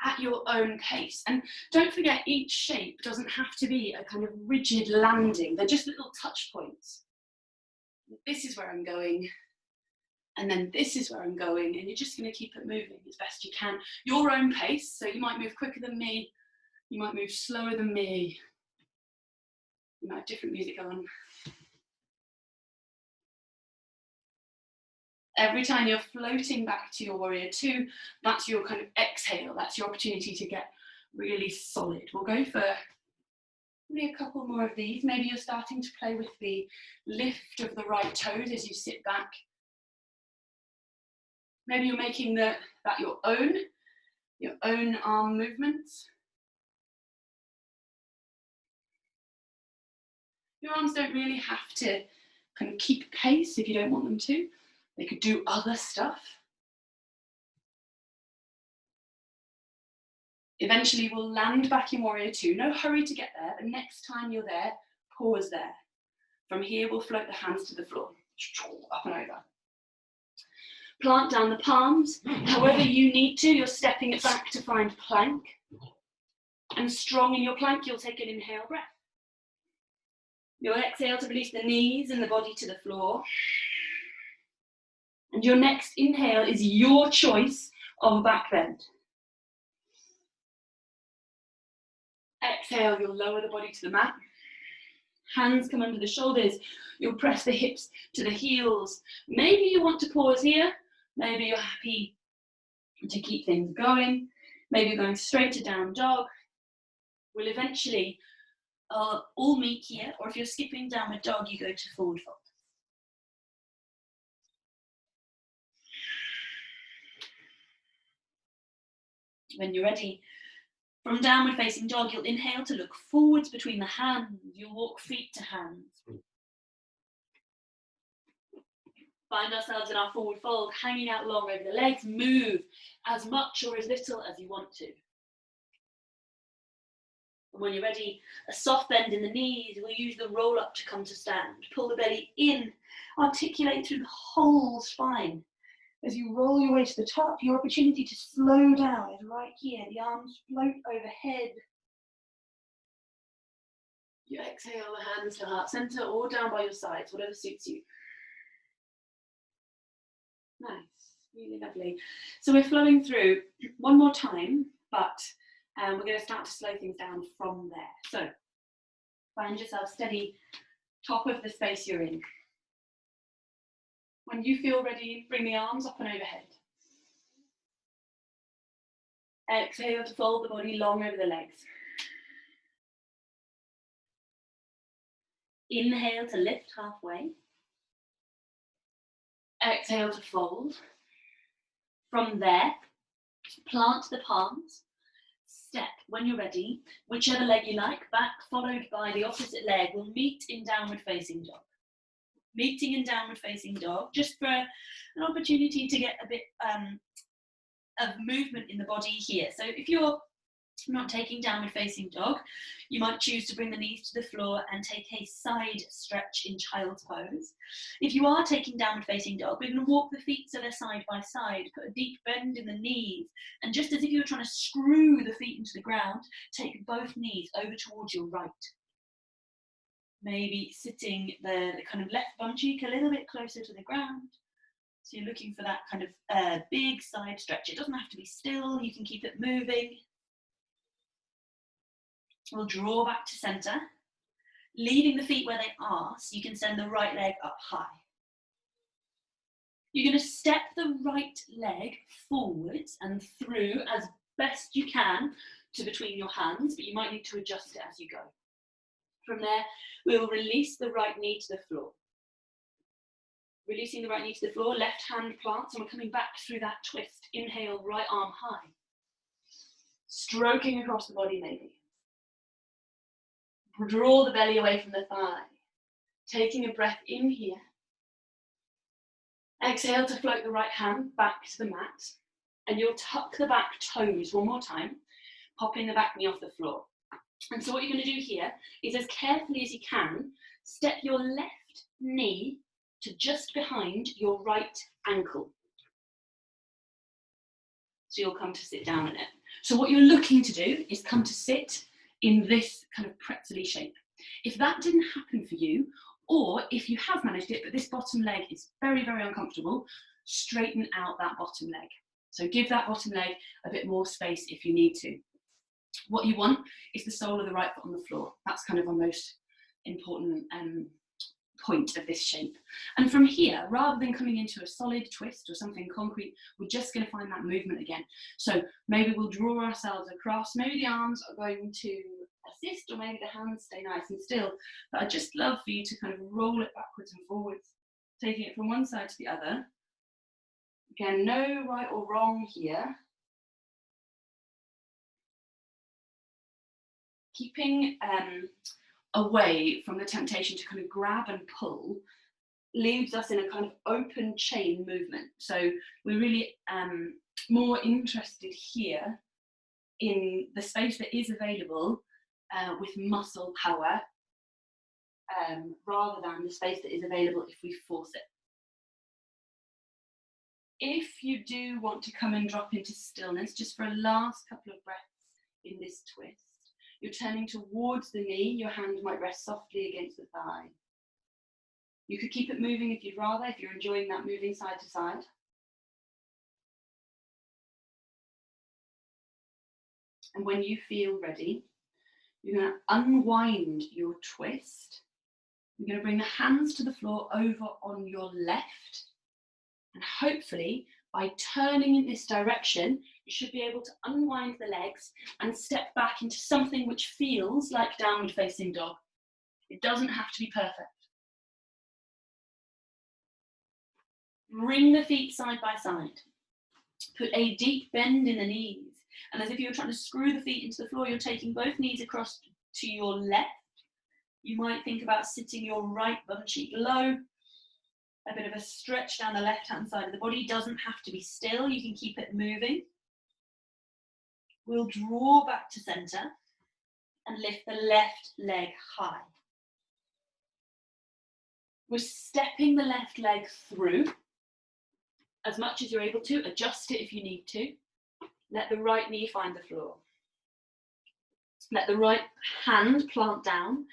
at your own pace. And don't forget, each shape doesn't have to be a kind of rigid landing. They're just little touch points. This is where I'm going. And then this is where I'm going. And you're just going to keep it moving as best you can. Your own pace. So you might move quicker than me. You might move slower than me. You might have different music on. Every time you're floating back to your warrior 2, that's your kind of exhale. That's your opportunity to get really solid. We'll go for maybe a couple more of these. Maybe you're starting to play with the lift of the right toes as you sit back. Maybe you're making that your own arm movements. Your arms don't really have to kind of keep pace if you don't want them to. They could do other stuff. Eventually we'll land back in warrior 2. No hurry to get there, but next time you're there, pause there. From here we'll float the hands to the floor. Up and over. Plant down the palms. However you need to, you're stepping it back to find plank. And strong in your plank, you'll take an inhale breath. You'll exhale to release the knees and the body to the floor. And your next inhale is your choice of back bend. Exhale, you'll lower the body to the mat. Hands come under the shoulders. You'll press the hips to the heels. Maybe you want to pause here. Maybe you're happy to keep things going. Maybe you're going straight to down dog. We'll eventually all meet here, or if you're skipping downward dog, you go to forward fold. When you're ready, from downward facing dog, you'll inhale to look forwards between the hands. You'll walk feet to hands. Find ourselves in our forward fold, hanging out long over the legs. Move as much or as little as you want to. And when you're ready, a soft bend in the knees. We'll use the roll up to come to stand. Pull the belly in, articulate through the whole spine. As you roll your way to the top, your opportunity to slow down is right here. The arms float overhead. You exhale the hands to heart center or down by your sides, whatever suits you. Nice, really lovely. So we're flowing through one more time, but we're going to start to slow things down from there. So find yourself steady, top of the space you're in. When you feel ready, bring the arms up and overhead. Exhale to fold the body long over the legs. Inhale to lift halfway. Exhale to fold. From there, plant the palms. Step, when you're ready, whichever leg you like, back followed by the opposite leg. We'll meet in downward facing dog. Meeting in downward facing dog, just for an opportunity to get a bit of movement in the body here. So if you're not taking downward facing dog, you might choose to bring the knees to the floor and take a side stretch in child's pose. If you are taking downward facing dog, we're going to walk the feet so they're side by side, put a deep bend in the knees, and just as if you were trying to screw the feet into the ground, take both knees over towards your right. Maybe sitting the kind of left bum cheek a little bit closer to the ground. So you're looking for that kind of big side stretch. It doesn't have to be still, you can keep it moving. We'll draw back to center, leaving the feet where they are, so you can send the right leg up high. You're going to step the right leg forwards and through as best you can to between your hands, but you might need to adjust it as you go. From there, we will release the right knee to the floor. Releasing the right knee to the floor, left hand plants, and we're coming back through that twist. Inhale, right arm high. Stroking across the body maybe. Draw the belly away from the thigh. Taking a breath in here. Exhale to float the right hand back to the mat. And you'll tuck the back toes one more time, popping the back knee off the floor. And so what you're going to do here is, as carefully as you can, step your left knee to just behind your right ankle. So you'll come to sit down in it. So what you're looking to do is come to sit in this kind of pretzel-y shape. If that didn't happen for you, or if you have managed it, but this bottom leg is very, very uncomfortable, straighten out that bottom leg. So give that bottom leg a bit more space if you need to. What you want is the sole of the right foot on the floor. That's kind of our most important point of this shape. And from here, rather than coming into a solid twist or something concrete, we're just going to find that movement again. So maybe we'll draw ourselves across. Maybe the arms are going to assist, or maybe the hands stay nice and still. But I'd just love for you to kind of roll it backwards and forwards, taking it from one side to the other. Again, no right or wrong here. Keeping away from the temptation to kind of grab and pull leaves us in a kind of open chain movement. So we're really more interested here in the space that is available with muscle power rather than the space that is available if we force it. If you do want to come and drop into stillness, just for a last couple of breaths in this twist, you're turning towards the knee, your hand might rest softly against the thigh. You could keep it moving if you'd rather, if you're enjoying that moving side to side. And when you feel ready, you're going to unwind your twist. You're going to bring the hands to the floor over on your left. And hopefully, By turning in this direction, you should be able to unwind the legs and step back into something which feels like downward facing dog. It doesn't have to be perfect. Bring the feet side by side. Put a deep bend in the knees. And as if you were trying to screw the feet into the floor, you're taking both knees across to your left. You might think about sitting your right bum cheek low. A bit of a stretch down the left-hand side of the body. Doesn't have to be still. You can keep it moving. We'll draw back to center and lift the left leg high. We're stepping the left leg through as much as you're able to. Adjust it if you need to. Let the right knee find the floor. Let the right hand plant down.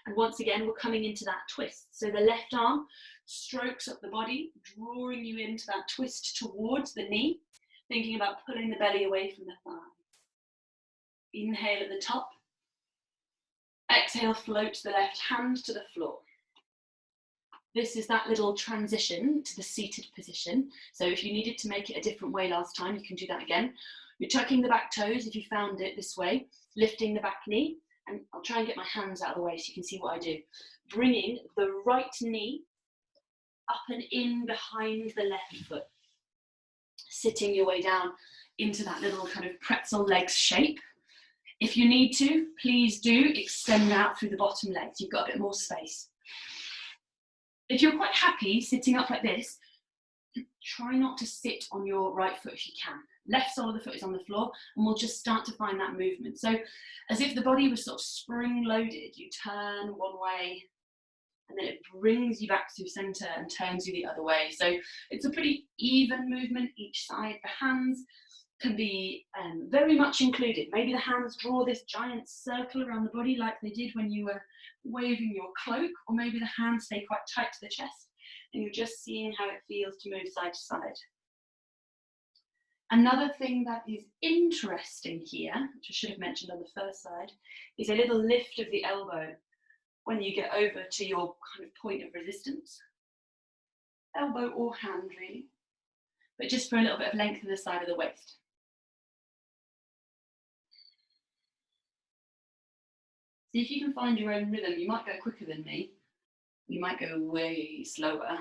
And once again, we're coming into that twist. So the left arm strokes up the body, drawing you into that twist towards the knee, thinking about pulling the belly away from the thigh. Inhale at the top. Exhale, float the left hand to the floor. This is that little transition to the seated position. So if you needed to make it a different way last time, you can do that again. You're tucking the back toes if you found it this way, lifting the back knee, and I'll try and get my hands out of the way so you can see what I do. Bringing the right knee up and in behind the left foot. Sitting your way down into that little kind of pretzel legs shape. If you need to, please do extend out through the bottom legs. You've got a bit more space. If you're quite happy sitting up like this, try not to sit on your right foot if you can. Left sole of the foot is on the floor, and we'll just start to find that movement. So as if the body was sort of spring-loaded, you turn one way, and then it brings you back through center and turns you the other way. So it's a pretty even movement each side. The hands can be very much included. Maybe the hands draw this giant circle around the body like they did when you were waving your cloak, or maybe the hands stay quite tight to the chest and you're just seeing how it feels to move side to side. Another thing that is interesting here, which I should have mentioned on the first side, is a little lift of the elbow when you get over to your kind of point of resistance. Elbow or hand really, but just for a little bit of length in the side of the waist. See if you can find your own rhythm. You might go quicker than me. You might go way slower.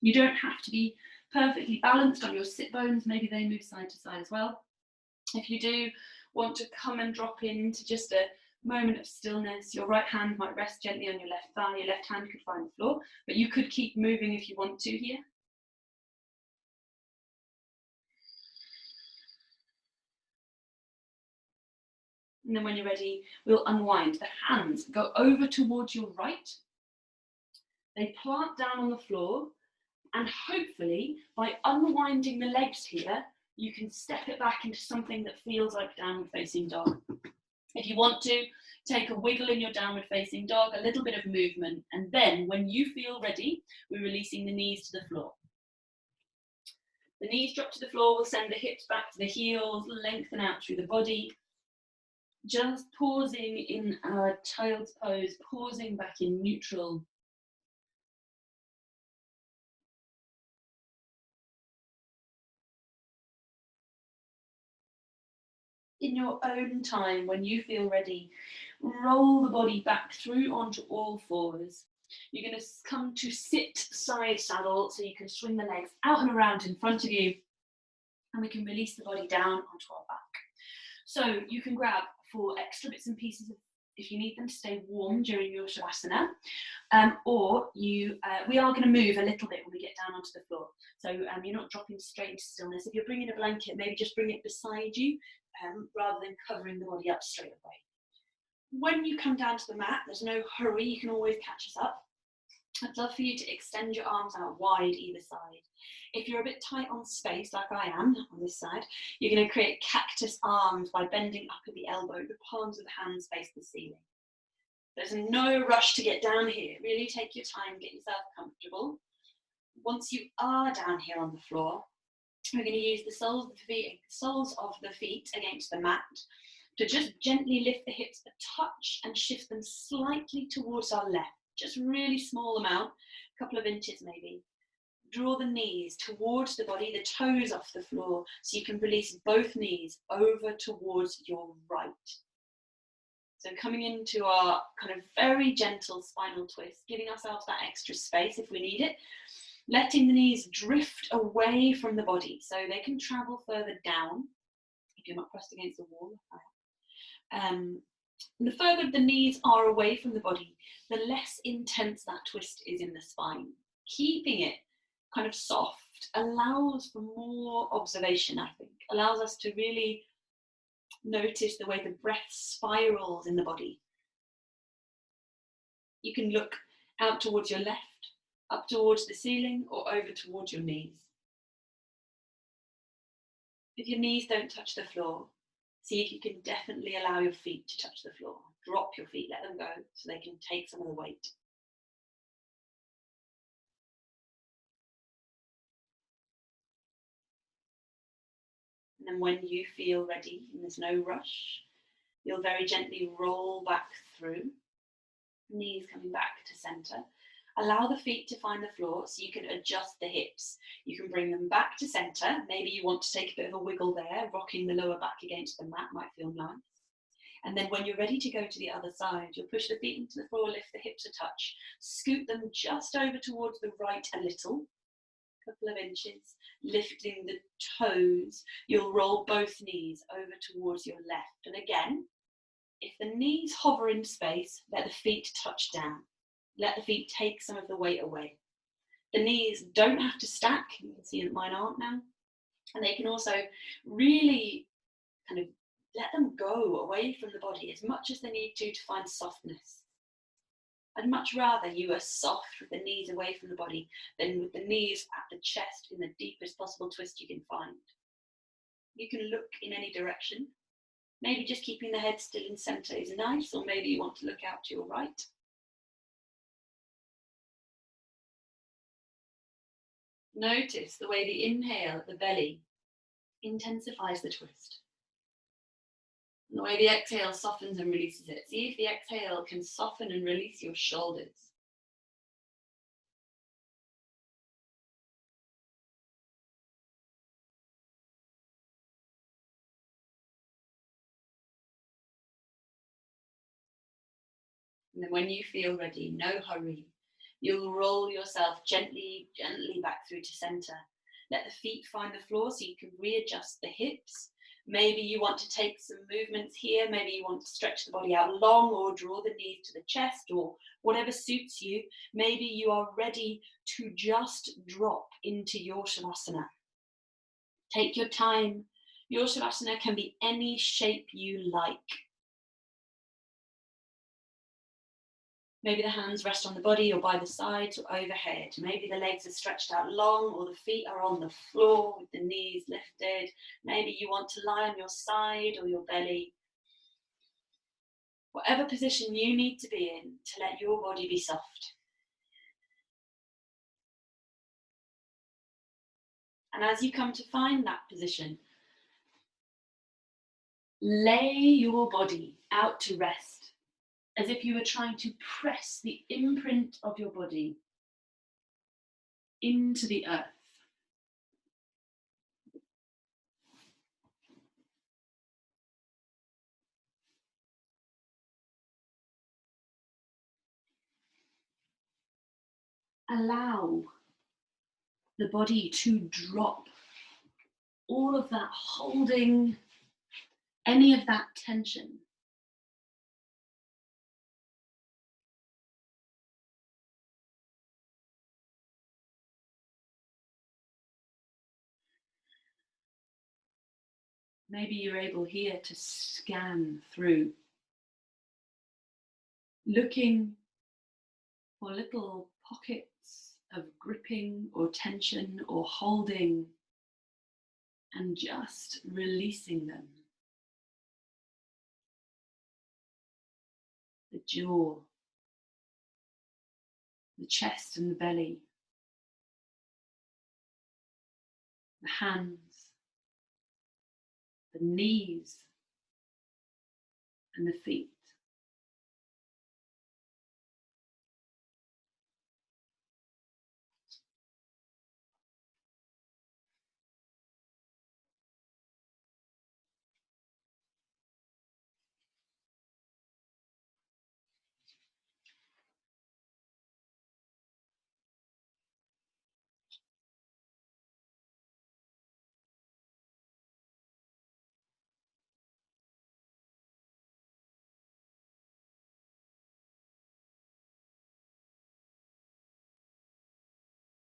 You don't have to be perfectly balanced on your sit bones. Maybe they move side to side as well. If you do want to come and drop into just a moment of stillness, your right hand might rest gently on your left thigh. Your left hand could find the floor, but you could keep moving if you want to here. And then when you're ready, we'll unwind. The hands go over towards your right. They plant down on the floor, and hopefully by unwinding the legs here, you can step it back into something that feels like downward facing dog. If you want to, take a wiggle in your downward facing dog, a little bit of movement, and then when you feel ready, we're releasing the knees to the floor. The knees drop to the floor, we'll send the hips back to the heels, lengthen out through the body. Just pausing in our child's pose, pausing back in neutral. In your own time, when you feel ready, roll the body back through onto all fours. You're going to come to sit side saddle, so you can swing the legs out and around in front of you, and we can release the body down onto our back. So you can grab 4 extra bits and pieces if you need them to stay warm during your shavasana, or we are going to move a little bit when we get down onto the floor. So you're not dropping straight into stillness. If you're bringing a blanket, maybe just bring it beside you rather than covering the body up straight away. When you come down to the mat, there's no hurry. You can always catch us up. I'd love for you to extend your arms out wide either side. If you're a bit tight on space, like I am on this side, you're going to create cactus arms by bending up at the elbow. The palms of the hands face the ceiling. There's no rush to get down here. Really take your time, get yourself comfortable. Once you are down here on the floor, we're going to use the soles of the feet against the mat to just gently lift the hips a touch and shift them slightly towards our left. Just really small amount, a couple of inches maybe. Draw the knees towards the body, the toes off the floor, so you can release both knees over towards your right. So coming into our kind of very gentle spinal twist, giving ourselves that extra space if we need it, letting the knees drift away from the body so they can travel further down if you're not pressed against the wall. And the further the knees are away from the body, the less intense that twist is in the spine. Keeping it kind of soft allows for more observation, I think, allows us to really notice the way the breath spirals in the body. You can look out towards your left, up towards the ceiling, or over towards your knees. If your knees don't touch the floor, see if you can definitely allow your feet to touch the floor. Drop your feet, let them go, so they can take some of the weight. And then when you feel ready, and there's no rush, you'll very gently roll back through, knees coming back to center. Allow the feet to find the floor so you can adjust the hips. You can bring them back to center. Maybe you want to take a bit of a wiggle there, rocking the lower back against the mat might feel nice. And then when you're ready to go to the other side, you'll push the feet into the floor, lift the hips a touch, scoot them just over towards the right a little, couple of inches, lifting the toes. You'll roll both knees over towards your left. And again, if the knees hover in space, let the feet touch down. Let the feet take some of the weight away. The knees don't have to stack. You can see that mine aren't now. And they can also really kind of let them go away from the body as much as they need to find softness. I'd much rather you are soft with the knees away from the body than with the knees at the chest in the deepest possible twist you can find. You can look in any direction. Maybe just keeping the head still in center is nice, or maybe you want to look out to your right. Notice the way the inhale at the belly intensifies the twist. And the way the exhale softens and releases it. See if the exhale can soften and release your shoulders. And then when you feel ready, no hurry, you'll roll yourself gently, gently back through to center. Let the feet find the floor so you can readjust the hips. Maybe you want to take some movements here. Maybe you want to stretch the body out long or draw the knees to the chest or whatever suits you. Maybe you are ready to just drop into your Shavasana. Take your time. Your Shavasana can be any shape you like. Maybe the hands rest on the body or by the sides or overhead. Maybe the legs are stretched out long or the feet are on the floor with the knees lifted. Maybe you want to lie on your side or your belly. Whatever position you need to be in to let your body be soft. And as you come to find that position, lay your body out to rest, as if you were trying to press the imprint of your body into the earth. Allow the body to drop all of that holding, any of that tension. Maybe you're able here to scan through, looking for little pockets of gripping or tension or holding, and just releasing them. The jaw, the chest and the belly, the hands, the knees and the feet.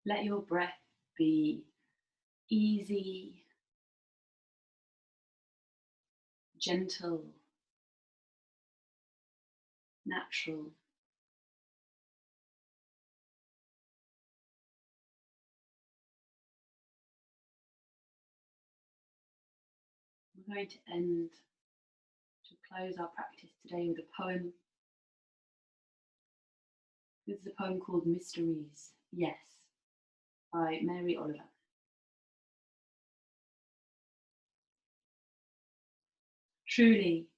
Let your breath be easy, gentle, natural. We're going to close our practice today with a poem. This is a poem called Mysteries, Yes, by Mary Oliver. Truly,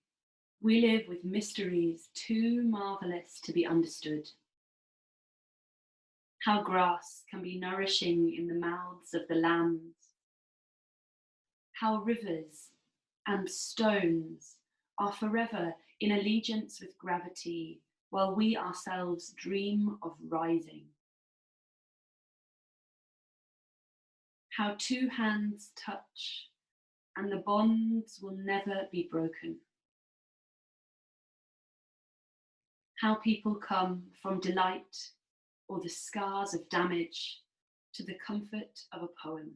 we live with mysteries too marvellous to be understood. How grass can be nourishing in the mouths of the lambs. How rivers and stones are forever in allegiance with gravity, while we ourselves dream of rising. How two hands touch, and the bonds will never be broken. How people come from delight or the scars of damage to the comfort of a poem.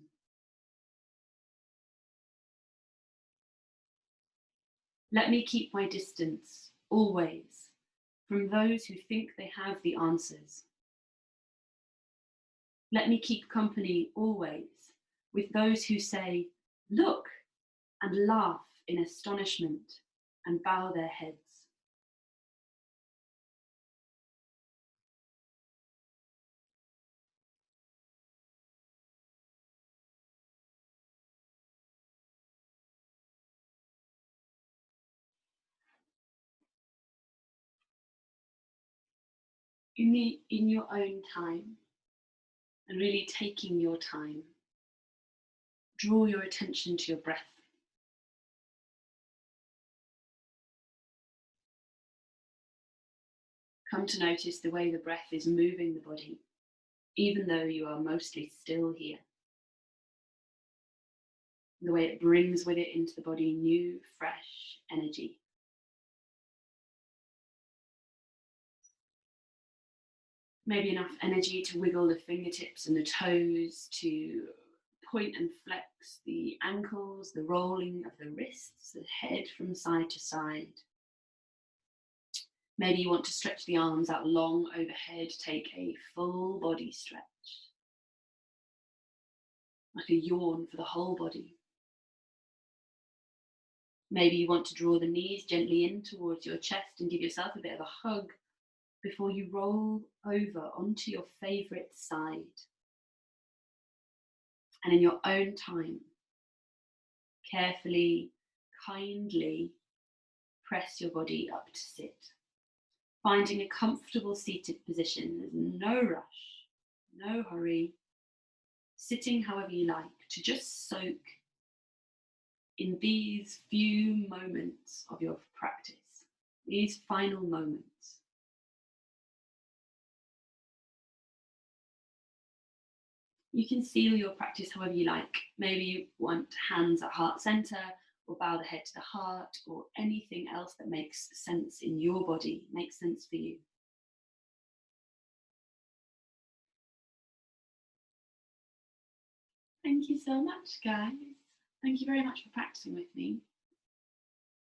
Let me keep my distance, always, from those who think they have the answers. Let me keep company, always, with those who say, look, and laugh in astonishment and bow their heads. In your own time, and really taking your time, draw your attention to your breath. Come to notice the way the breath is moving the body, even though you are mostly still here. The way it brings with it into the body new, fresh energy. Maybe enough energy to wiggle the fingertips and the toes, to point and flex the ankles, the rolling of the wrists, the head from side to side. Maybe you want to stretch the arms out long overhead, take a full body stretch. Like a yawn for the whole body. Maybe you want to draw the knees gently in towards your chest and give yourself a bit of a hug before you roll over onto your favourite side. And in your own time, carefully, kindly press your body up to sit. Finding a comfortable seated position. There's no rush, no hurry. Sitting however you like, to just soak in these few moments of your practice, these final moments. You can seal your practice however you like. Maybe you want hands at heart center, or bow the head to the heart, or anything else that makes sense in your body, makes sense for you. Thank you so much, guys. Thank you very much for practicing with me.